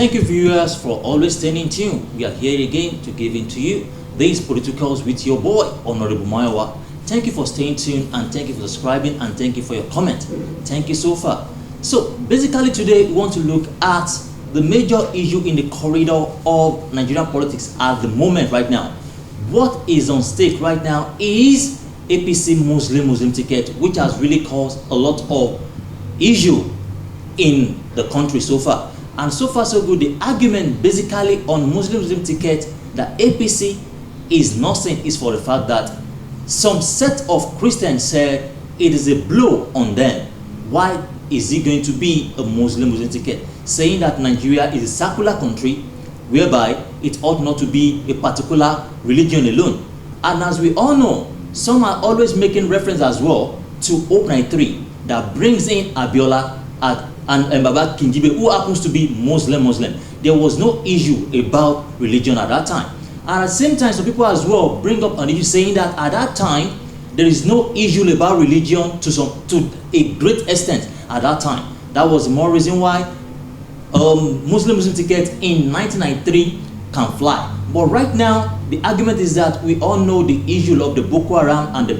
Thank you, viewers, for always staying in tune. We are here again to give in to you these politicals with your boy, Honorable Maiwa. Thank you for staying tuned, and thank you for subscribing, and thank you for your comment. Thank you so far. So basically today we want to look at the major issue in the corridor of Nigerian politics at the moment right now. What is on stake right now is APC Muslim ticket, which has really caused a lot of issue in the country so far. And so far so good. The argument basically on Muslim ticket that APC is not saying is for the fact that some set of Christians said it is a blow on them. Why is it going to be a Muslim ticket? Saying that Nigeria is a secular country whereby it ought not to be a particular religion alone. And as we all know, some are always making reference as well to Hope 93 that brings in Abiola and Baba Kingibe, who happens to be Muslim. There was no issue about religion at that time. And at the same time, some people as well bring up an issue saying that at that time there is no issue about religion to a great extent at that time. That was more reason why Muslim ticket in 1993 can fly. But right now the argument is that we all know the issue of the Boko Haram and the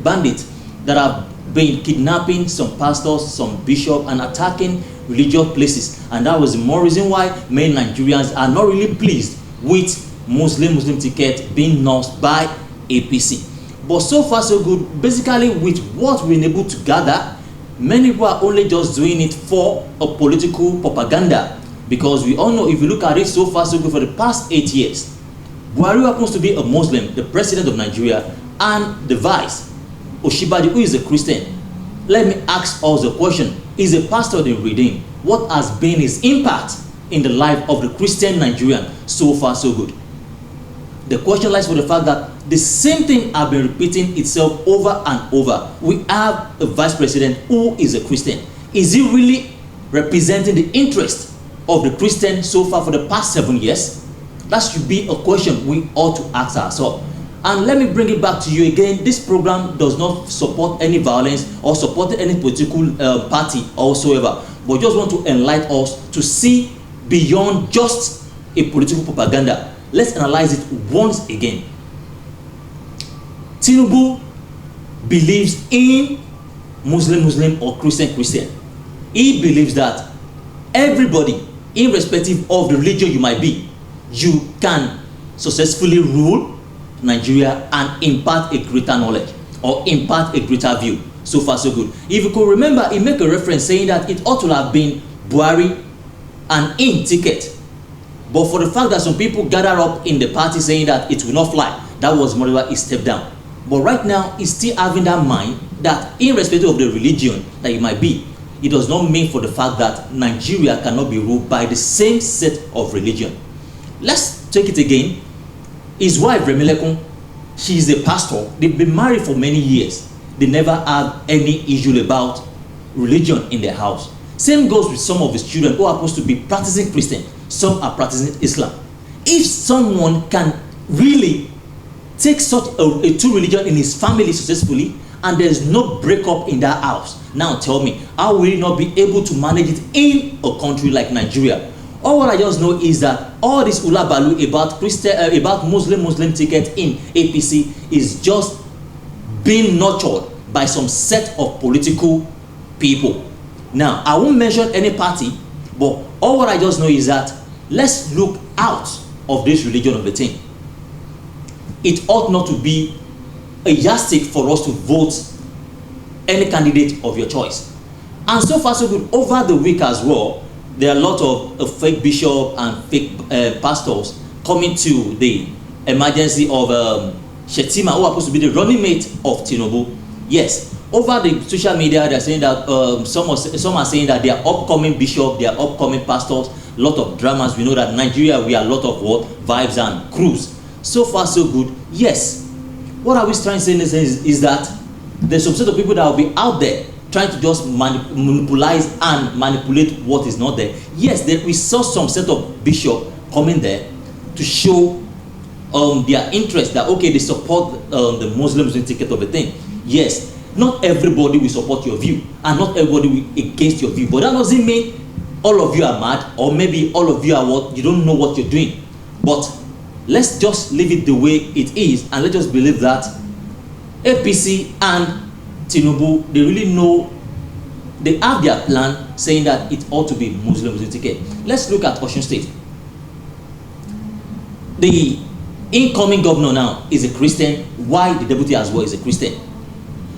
bandits that have been kidnapping some pastors, some bishops, and attacking religious places. And that was the more reason why many Nigerians are not really pleased with Muslim ticket being nursed by APC. But so far so good. Basically with what we've been able to gather, many people are only just doing it for a political propaganda, because we all know, if you look at it so far so good, for the past 8 years, Buhari happens to be a Muslim, the president of Nigeria, and the vice, Oshibadi, who is a Christian. Let me ask us the question: is a pastor the redeemed? What has been his impact in the life of the Christian Nigerian so far so good? The question lies for the fact that the same thing has been repeating itself over and over. We have a vice president who is a Christian. Is he really representing the interest of the Christian so far for the past 7 years? That should be a question we ought to ask ourselves. And let me bring it back to you again. This program does not support any violence or support any political party or whatsoever, but just want to enlighten us to see beyond just a political propaganda. Let's analyze it once again. Tinubu believes in Muslim or Christian. He believes that everybody, irrespective of the religion you might be, you can successfully rule Nigeria and impart a greater knowledge or impart a greater view. So far so good. If you could remember, he made a reference saying that it ought to have been Buhari and in ticket, but for the fact that some people gather up in the party saying that it will not fly, that was more he stepped down. But right now he's still having that mind that irrespective of the religion that it might be, it does not mean for the fact that Nigeria cannot be ruled by the same set of religion. Let's take it again. His wife Remilekun, she is a pastor. They've been married for many years. They never had any issue about religion in their house. Same goes with some of his children who are supposed to be practicing Christian. Some are practicing Islam. If someone can really take such a two religion in his family successfully, and there is no breakup in that house, now tell me, how will he not be able to manage it in a country like Nigeria? All what I just know is that all this ula balu about about Muslim ticket in APC is just being nurtured by some set of political people. Now, I won't mention any party, but all what I just know is that let's look out of this religion of the thing. It ought not to be a yardstick for us to vote any candidate of your choice. And so far so good. Over the week as well, there are a lot of fake bishop and fake pastors coming to the emergency of Shettima, who are supposed to be the running mate of Tinubu. Yes, over the social media, they're saying that some are saying that they are upcoming bishop, they are upcoming pastors. A lot of dramas. We know that Nigeria, we are a lot of what vibes and crews. So far so good. Yes. What are we trying to say is that there's some set of people that will be out there trying to just monopolize and manipulate what is not there. Yes, we saw some set of bishop coming there to show their interest that okay, they support the Muslims ticket of a thing. Yes, not everybody will support your view and not everybody will against your view, but that doesn't mean all of you are mad, or maybe all of you are what, you don't know what you're doing. But let's just leave it the way it is, and let's just believe that APC and Tinubu, they really know, they have their plan saying that it ought to be Muslim ticket. Let's look at Osun State. The incoming governor now is a Christian, while the deputy as well is a Christian.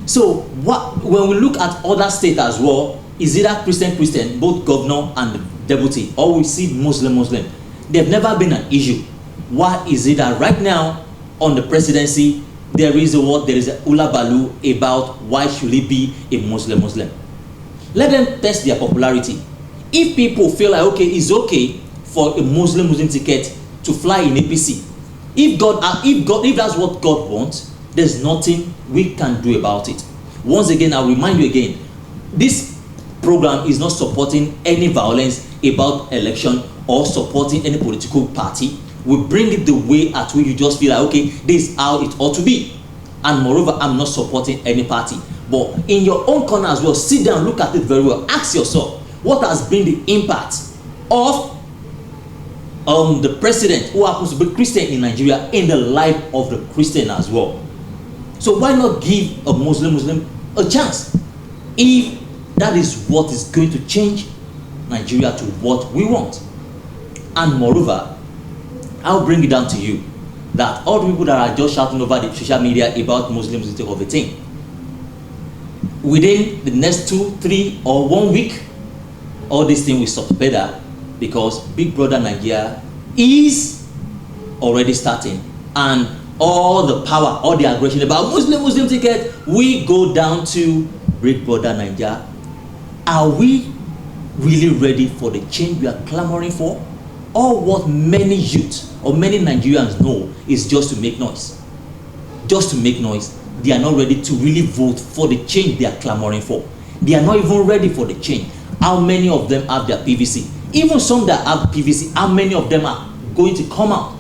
So when we look at other states as well, is either Christian, both governor and deputy, or we see Muslim. They've never been an issue. Why is it that right now on the presidency there is a hula baloo about why should it be a Muslim? Let them test their popularity. If people feel like okay, it's okay for a Muslim ticket to fly in APC, if that's what God wants, there's nothing we can do about it. Once again, I'll remind you again, this program is not supporting any violence about election or supporting any political party. We bring it the way at which you just feel like okay, this is how it ought to be. And moreover, I'm not supporting any party. But in your own corner as well, sit down, look at it very well, ask yourself, what has been the impact of the president who happens to be Christian in Nigeria in the life of the Christian as well? So why not give a Muslim a chance, if that is what is going to change Nigeria to what we want? And moreover, I'll bring it down to you that all the people that are just shouting over the social media about Muslims take of a thing, within the next 2, 3 or 1 week, all this thing will stop better, because Big Brother Nigeria is already starting, and all the power, all the aggression about Muslim ticket, we go down to Big Brother Nigeria. Are we really ready for the change we are clamoring for? Or what many youths or many Nigerians know is just to make noise. Just to make noise. They are not ready to really vote for the change they are clamoring for. They are not even ready for the change. How many of them have their PVC? Even some that have PVC, how many of them are going to come out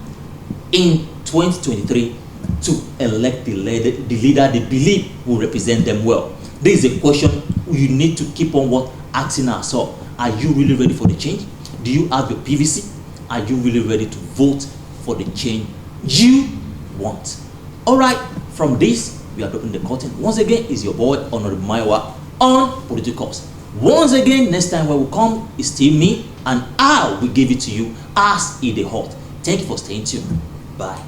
in 2023 to elect the leader they believe will represent them well? This is a question you need to keep on asking ourselves. Are you really ready for the change? Do you have your PVC? Are you really ready to vote for the change you want? All right, from this, we are dropping the curtain. Once again, is your boy, Honorable Maiwa, on Politicals. Once again, next time when we come, it's still me, and I will give it to you as it is hot. Thank you for staying tuned. Bye.